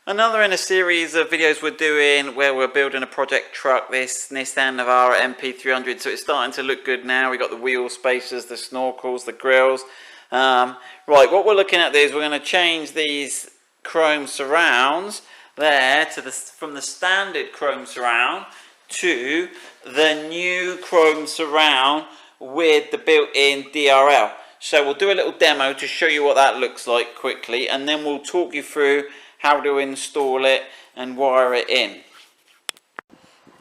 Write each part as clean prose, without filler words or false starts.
Another in a series of videos we're doing where we're building a project truck, this Nissan Navara NP300. So it's starting to look good now. We've got the wheel spacers, the snorkels, the grills. Right, what we're looking at is we're going to change these chrome surrounds there to from the standard chrome surround to the new chrome surround with the built-in DRL. So we'll do a little demo to show you what that looks like quickly, and then we'll talk you through how to install it and wire it in.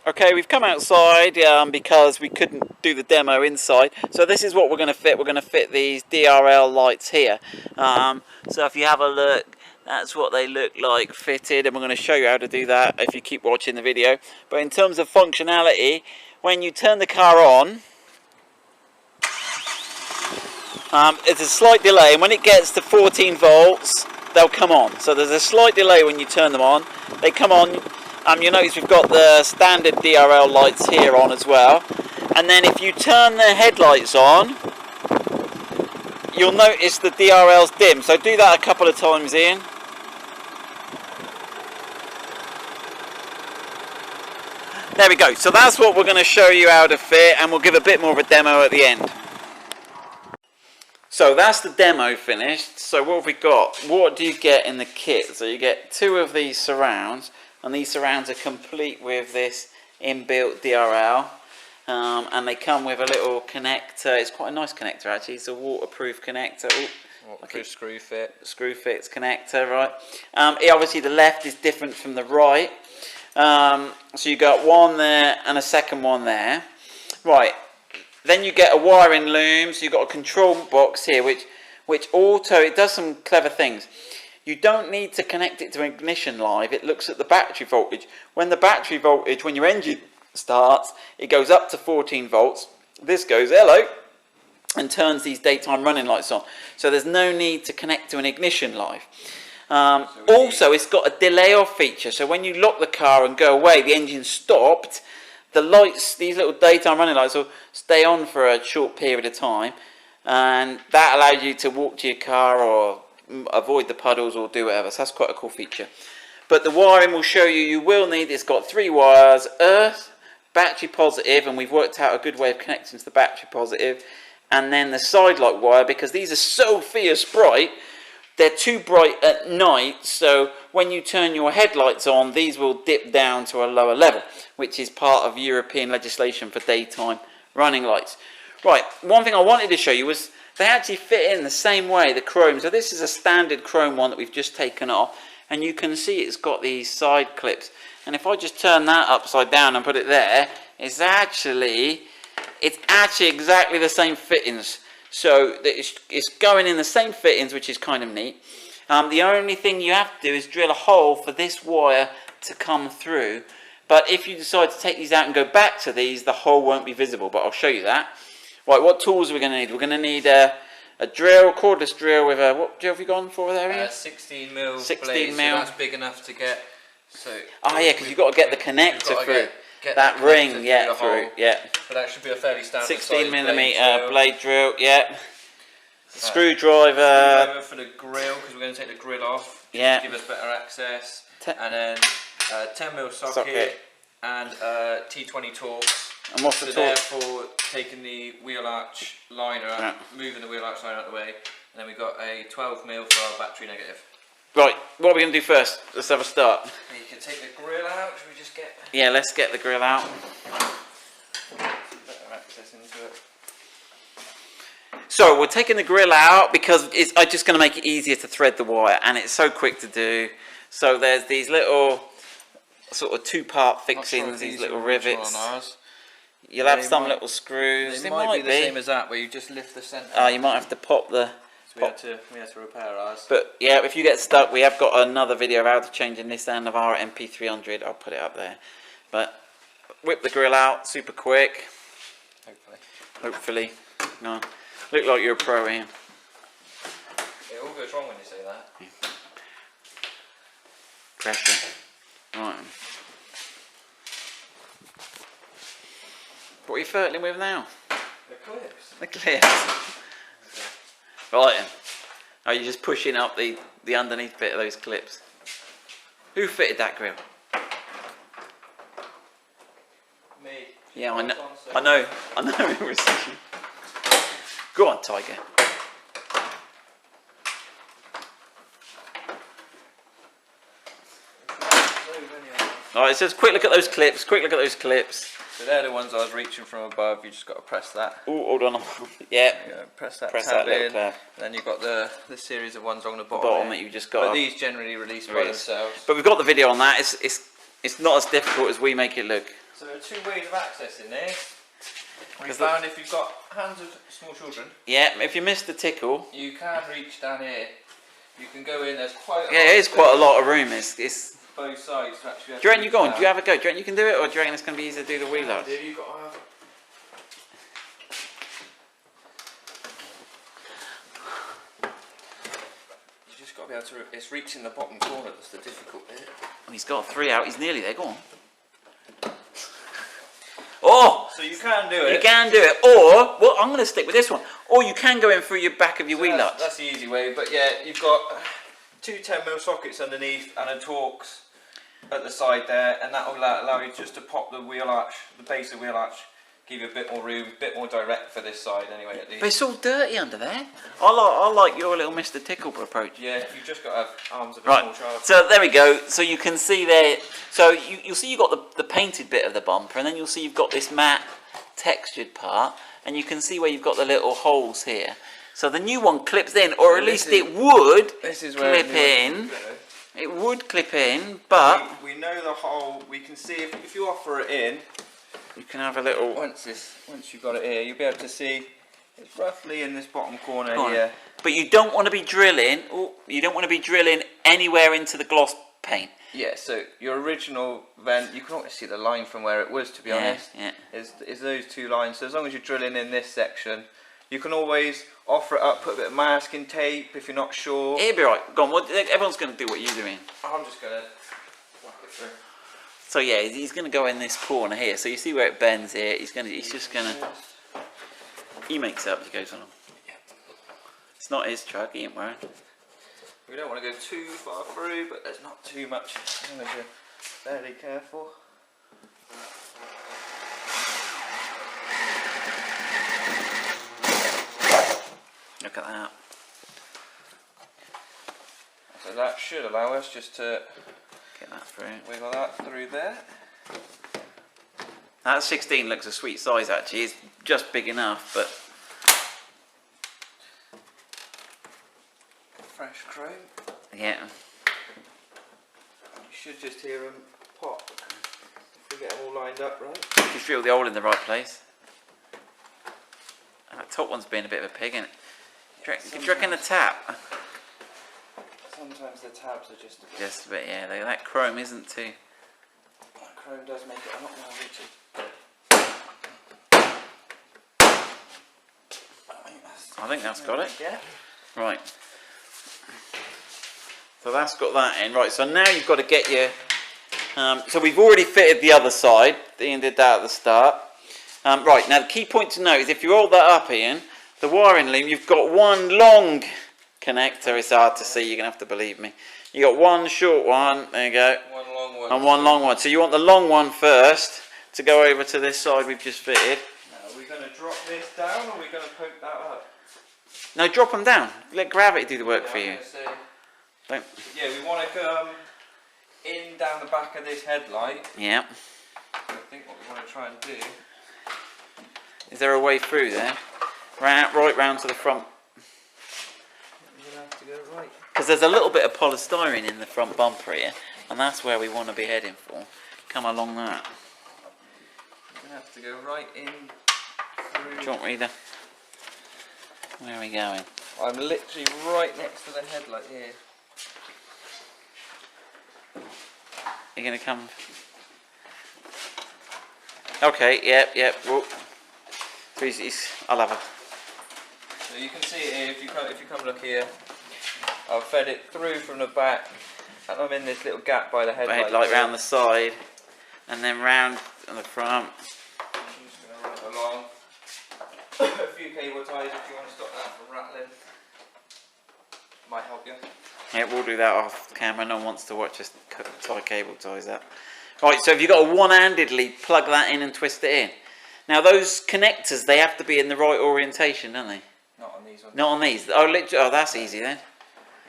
Okay, we've come outside because we couldn't do the demo inside. So this is what we're going to fit. We're going to fit these DRL lights here. So if you have a look, that's what they look like fitted, and we're going to show you how to do that if you keep watching the video. But in terms of functionality, when you turn the car on, it's a slight delay, and when it gets to 14 volts, they'll come on. So there's a slight delay when you turn them on. They come on. You notice we've got the standard DRL lights here on as well. And then if you turn the headlights on, you'll notice the DRLs dim. So do that a couple of times, Ian. There we go. So that's what we're going to show you how to fit, and we'll give a bit more of a demo at the end. So that's the demo finished. So what have we got? What do you get in the kit? So you get two of these surrounds, and these surrounds are complete with this inbuilt DRL, and they come with a little connector. It's quite a nice connector actually. It's a waterproof connector. Waterproof screw fit. Screw fits connector, right? Obviously the left is different from the right. So you got one there and a second one there. Right. Then you get a wiring loom, so you've got a control box here, which it does some clever things. You don't need to connect it to ignition live. It looks at the battery voltage. When your engine starts, it goes up to 14 volts. This goes hello and turns these daytime running lights on. So there's no need to connect to an ignition live. Also, it's got a delay off feature. So when you lock the car and go away, the engine's stopped. The lights, these little daytime running lights, will stay on for a short period of time, and that allows you to walk to your car or avoid the puddles or do whatever. So that's quite a cool feature. But the wiring will show you will need, it's got 3 wires, earth, battery positive, and we've worked out a good way of connecting to the battery positive, and then the side light wire, because these are so fierce bright. They're too bright at night, so when you turn your headlights on, these will dip down to a lower level, which is part of European legislation for daytime running lights. Right, one thing I wanted to show you was they actually fit in the same way, the chrome. So this is a standard chrome one that we've just taken off, and you can see it's got these side clips. And if I just turn that upside down and put it there, it's actually exactly the same fittings. So it's going in the same fittings, which is kind of neat. The only thing you have to do is drill a hole for this wire to come through. But if you decide to take these out and go back to these, the hole won't be visible, but I'll show you that. Right, what tools are we going to need? We're going to need a drill, cordless drill with a, what drill have you gone for there, Ian? 16 mil 16 blade, mil. so that's big enough to get. So yeah, because you've got to get the connector through. Get that ring, yeah, through, yeah. But that should be a fairly standard 16mm blade drill, yeah. Screwdriver for the grill, because we're going to take the grill off. Yeah. To give us better access. And then 10mm socket and T20 Torx. And what's the torque? Therefore, taking the wheel arch liner out, moving the wheel arch liner out of the way, and then we've got a 12mm for our battery negative. Right, what are we going to do first? Let's have a start. You can take the grill out. Should we just get? Yeah, let's get the grill out. Better access into it. So we're taking the grill out because it's just going to make it easier to thread the wire, and it's so quick to do. So there's these little sort of 2-part fixings, these little rivets. You'll have some little screws. They might be the same as that, where you just lift the centre. You might have to pop the. We had to repair ours. But yeah, if you get stuck, we have got another video of how to change a Nissan Navara NP300. I'll put it up there. But whip the grill out, super quick. Hopefully. No. Look like you're a pro, Ian. It all goes wrong when you say that. Yeah. Pressure. Right. What are you fertling with now? The clips. The clips. Right then. Are you just pushing up the underneath bit of those clips? Who fitted that grill? Me. Yeah, I know. It was you. Go on, Tiger. Alright, it says quick look at those clips, quick look at those clips. So they're the ones I was reaching from above, you just got to press that. Oh, hold on. Yeah. Press that Press tab that little in, tab. and then you've got the series of ones along the The bottom. bottom that you just got. But these generally release by themselves. But we've got the video on that. It's not as difficult as we make it look. So there are two ways of accessing this. We found if you've got hands of small children. Yeah, if you miss the tickle. You can reach down here. You can go in, there's quite a lot. Yeah, it is quite a lot of room. It's both sides to actually. Do you reckon you go on? Do you have a go? Do you reckon you can do it, or do you reckon it's going to be easier to do the wheel arch? You've got to have. You just got to be able to. It's reaching the bottom corner that's the difficult bit. Oh, he's got 3 out. He's nearly there. Go on. Oh! So you can do it. You can do it, or well, I'm going to stick with this one. Or you can go in through your back of your wheel arch. That's the easy way. But yeah, you've got two 10mm sockets underneath and a Torx at the side there, and that will allow you just to pop the wheel arch, the base of the wheel arch, give you a bit more room, a bit more direct for this side anyway at least. But it's all dirty under there. I like your little Mr. Tickle approach. Yeah, you've just got to have arms of a Right, small child. so there we go. So you can see there, so you'll see you've got the painted bit of the bumper, and then you'll see you've got this matte textured part, and you can see where you've got the little holes here. So the new one clips in, or at least it would clip in. It would clip in, but we know the hole. We can see if you offer it in. You can have a little. Once you've got it here, you'll be able to see it's roughly in this bottom corner here. But you don't want to be drilling. Oh, you don't want to be drilling anywhere into the gloss paint. Yeah. So your original vent, you can always see the line from where it was. To be honest, is those two lines. So as long as you're drilling in this section, you can always offer it up, put a bit of masking tape if you're not sure. It'll be right. Go on. Well, everyone's going to do what you're doing. I'm just going to whack it through. So yeah, he's going to go in this corner here. So you see where it bends here. He's just going to. He makes up. He goes on. It's not his truck. He ain't worried. We don't want to go too far through, but there's not too much as long as you're fairly careful. Look at that. So that should allow us just to Get that through. wiggle that through there. That 16 looks a sweet size actually. It's just big enough, but Fresh chrome. yeah. You should just hear them pop if we get them all lined up right. You feel the hole in the right place. That top one's being a bit of a pig, isn't it? Do you reckon the tap? Sometimes the tabs are just a bit. Just a bit, yeah. That chrome isn't too. That chrome does make it a lot more rigid. I think that's got it. Yeah. Right. So that's got that in. Right, so now you've got to get your... so we've already fitted the other side. Ian did that at the start. Right, now the key point to note is if you roll that up, Ian, the wiring loom, you've got one long connector. It's hard to see, you're going to have to believe me. You got one short one, there you go. One long one. And one long one. So you want the long one first to go over to this side we've just fitted. Now, are we going to drop this down or are we going to poke that up? No, drop them down. Let gravity do the work for you. Don't. Yeah, we want to come in down the back of this headlight. Yeah. I think what we want to try and do. Is there a way through there? Right round to the front. We're going to have to go right. Because there's a little bit of polystyrene in the front bumper here, and that's where we want to be heading for. Come along that. We're going to have to go right in through. Do you want me to? Where are we going? I'm literally right next to the headlight here. You're going to come? Okay, yep. Whoop. So I'll have a... So you can see it here, if you come look here, I've fed it through from the back, and I'm in this little gap by the headlight. Headlight round the side, and then round on the front. I'm just going to run it along. A few cable ties if you want to stop that from rattling. might help you. Yeah, we'll do that off camera. No one wants to watch us tie cable ties up. Right, so if you've got a one-handedly plug that in and twist it in. Now those connectors, they have to be in the right orientation, don't they? Not on these ones. Not on these. Oh, literally. Oh, that's easy then.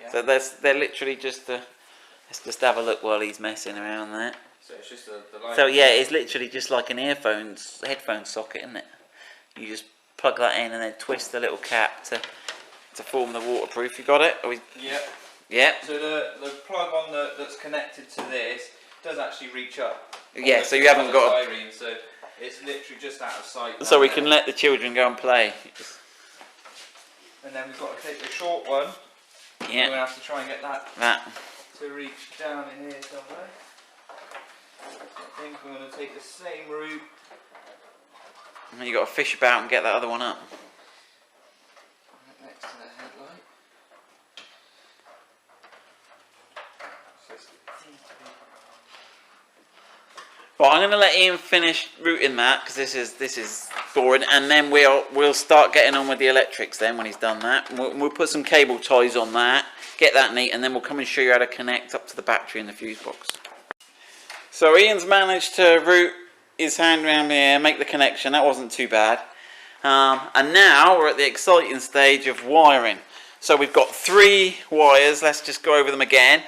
Yeah. So they're literally just. Let's just have a look while he's messing around there. So it's just the line. So yeah, it's literally just like an headphone socket, isn't it? You just plug that in and then twist the little cap to form the waterproof. You got it? Yeah. Yeah. So the plug on that's connected to this does actually reach up. Yeah. So you haven't got. Styrene, so it's literally just out of sight. So we can let the children go and play. And then we've got to take the short one. Yeah. We're gonna have to try and get that to reach down in here somewhere. I think we're going to take the same route. And then you got to fish about and get that other one up. Right next to the headlight. So it seems to be. Well, I'm going to let Ian finish routing that because this is boring, and then we'll start getting on with the electrics. Then when he's done that, we'll put some cable ties on that, get that neat, and then we'll come and show you how to connect up to the battery in the fuse box. So Ian's managed to route his hand around here, make the connection. That wasn't too bad. And now we're at the exciting stage of wiring. So we've got 3 wires. Let's just go over them again.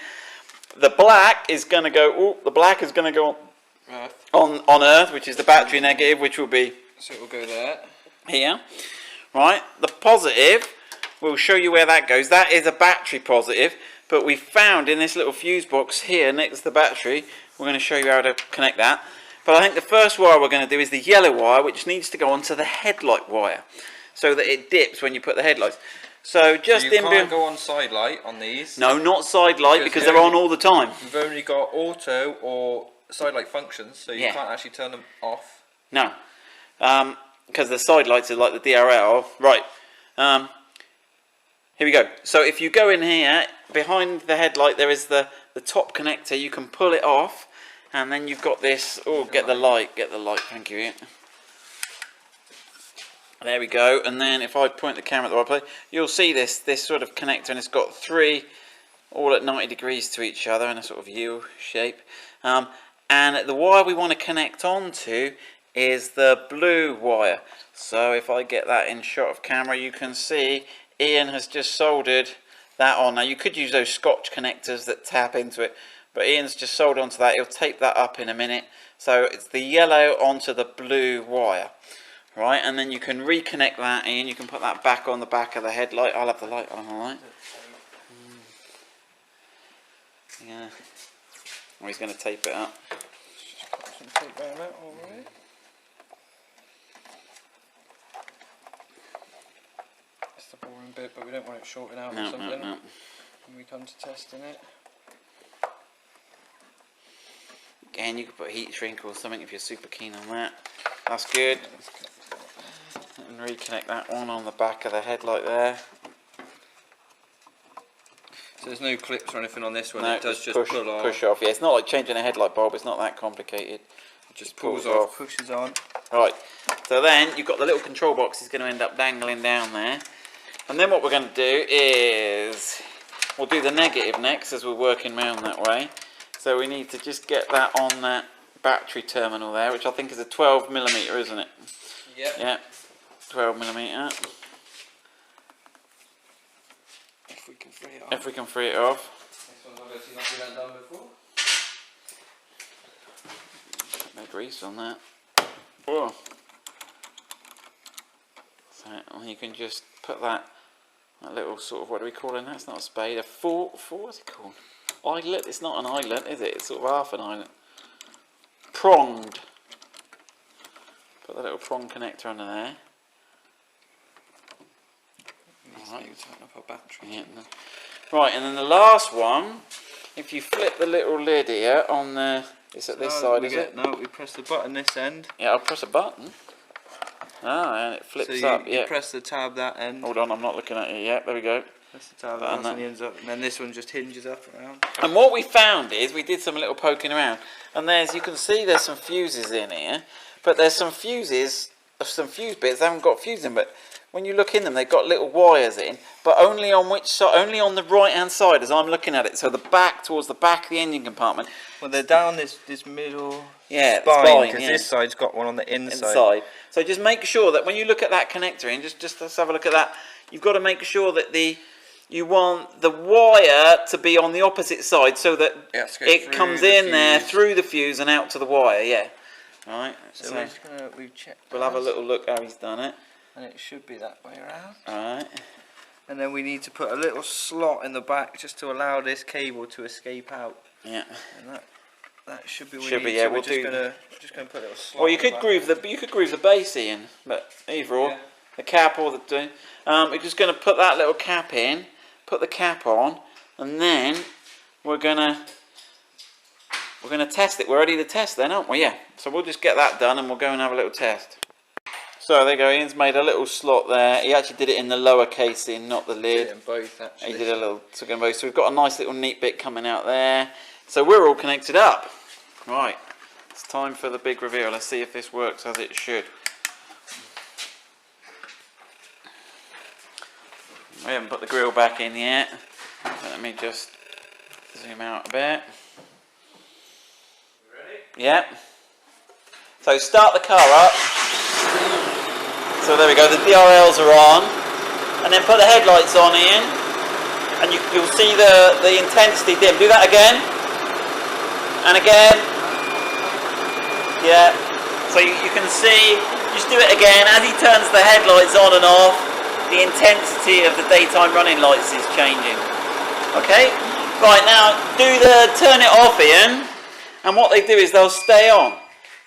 The black is going to go. Oh, the black is going to go on earth, which is the battery negative, which will be. So it will go there. Here. Right. The positive. We'll show you where that goes. That is a battery positive. But we found in this little fuse box here next to the battery. We're going to show you how to connect that. But I think the first wire we're going to do is the yellow wire, which needs to go onto the headlight wire, so that it dips when you put the headlights. So just so you can't go on side light on these. No, not side light because they're on all the time. You've only got auto or side light functions, so you can't actually turn them off. No, because the side lights are like the DRL. Right. Here we go. So if you go in here, behind the headlight there is the top connector. You can pull it off, and then you've got this. Oh, get the light, thank you. There we go. And then if I point the camera at the right place, you'll see this sort of connector, and it's got 3 all at 90 degrees to each other in a sort of U shape. And the wire we want to connect onto is the blue wire. So if I get that in shot of camera, you can see Ian has just soldered that on. Now you could use those Scotch connectors that tap into it, but Ian's just soldered onto that. He'll tape that up in a minute. So it's the yellow onto the blue wire, right? And then you can reconnect that, Ian. You can put that back on the back of the headlight. I'll have the light on, alright? Yeah. Or he's going to tape it up. Some tape around that already. That's the boring bit, but we don't want it shorting out or something when we come to testing it. Again, you could put heat shrink or something if you're super keen on that. That's good. And reconnect that one on the back of the headlight there. So there's no clips or anything on this one, No, it does just push off. Yeah, it's not like changing a headlight bulb, it's not that complicated. It just pulls off, pushes on. Right, so then you've got the little control box is going to end up dangling down there. And then what we're going to do is, we'll do the negative next as we're working round that way. So we need to just get that on that battery terminal there, which I think is a 12mm, isn't it? Yep. Yeah, 12mm. If we can free it off. If we can free it off. This one's obviously not been done before. No grease on that. Oh. So you can just put that little sort of, what do we call it? That's not a spade, a what's it called? Eyelet? It's not an eyelet, is it? It's sort of half an eyelet. Pronged. Put the little prong connector under there. Right. Turn off our battery. Yeah. Right, and then the last one, if you flip the little lid here on the, it's at this side, is it? No, we press the button this end. Yeah, I'll press a button. Ah, and it flips up. You press the tab that end. Hold on, I'm not looking at it yet. There we go. Press the tab that end, ends up, and then this one just hinges up around. And what we found is we did some little poking around, and you can see there's some fuses in here, but there's some fuse bits that haven't got fuse in. But when you look in them, they've got little wires in, but only on which side? Only on the right-hand side, as I'm looking at it. So the back, towards the back of the engine compartment. Well, they're down this middle spine, because yeah. this side's got one on the inside. So just make sure that when you look at that connector in, just let's have a look at that. You've got to make sure that you want the wire to be on the opposite side, so that it comes in there through the fuse and out to the wire. Yeah. All right. So we'll have a little look how he's done it. And it should be that way around. All right. And then we need to put a little slot in the back just to allow this cable to escape out. Yeah. And that should be. Should be. Yeah. We're just gonna put a little slot. Well, you could groove the base in, but either or, the cap or the. We're just going to put that little cap in, put the cap on, and then we're gonna test it. We're ready to test then, aren't we? Yeah. So we'll just get that done and we'll go and have a little test. So there you go. Ian's made a little slot there. He actually did it in the lower casing, not the lid. In both, actually. He did a little took in both. So we've got a nice little neat bit coming out there. So we're all connected up. Right. It's time for the big reveal. Let's see if this works as it should. We haven't put the grill back in yet. So let me just zoom out a bit. Ready? Yep. So start the car up. So there we go, the DRLs are on. And then put the headlights on, Ian. And you'll see the intensity dim. Do that again. And again. Yeah. So you can see, just do it again. As he turns the headlights on and off, the intensity of the daytime running lights is changing. Okay? Right, now turn it off, Ian. And what they do is they'll stay on.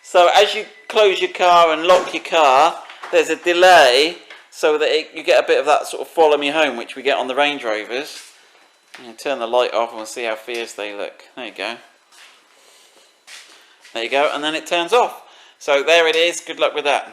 So as you close your car and lock your car, there's a delay so that you get a bit of that sort of follow me home, which we get on the Range Rovers. And turn the light off and we'll see how fierce they look. There you go. There you go, and then it turns off. So there it is. Good luck with that.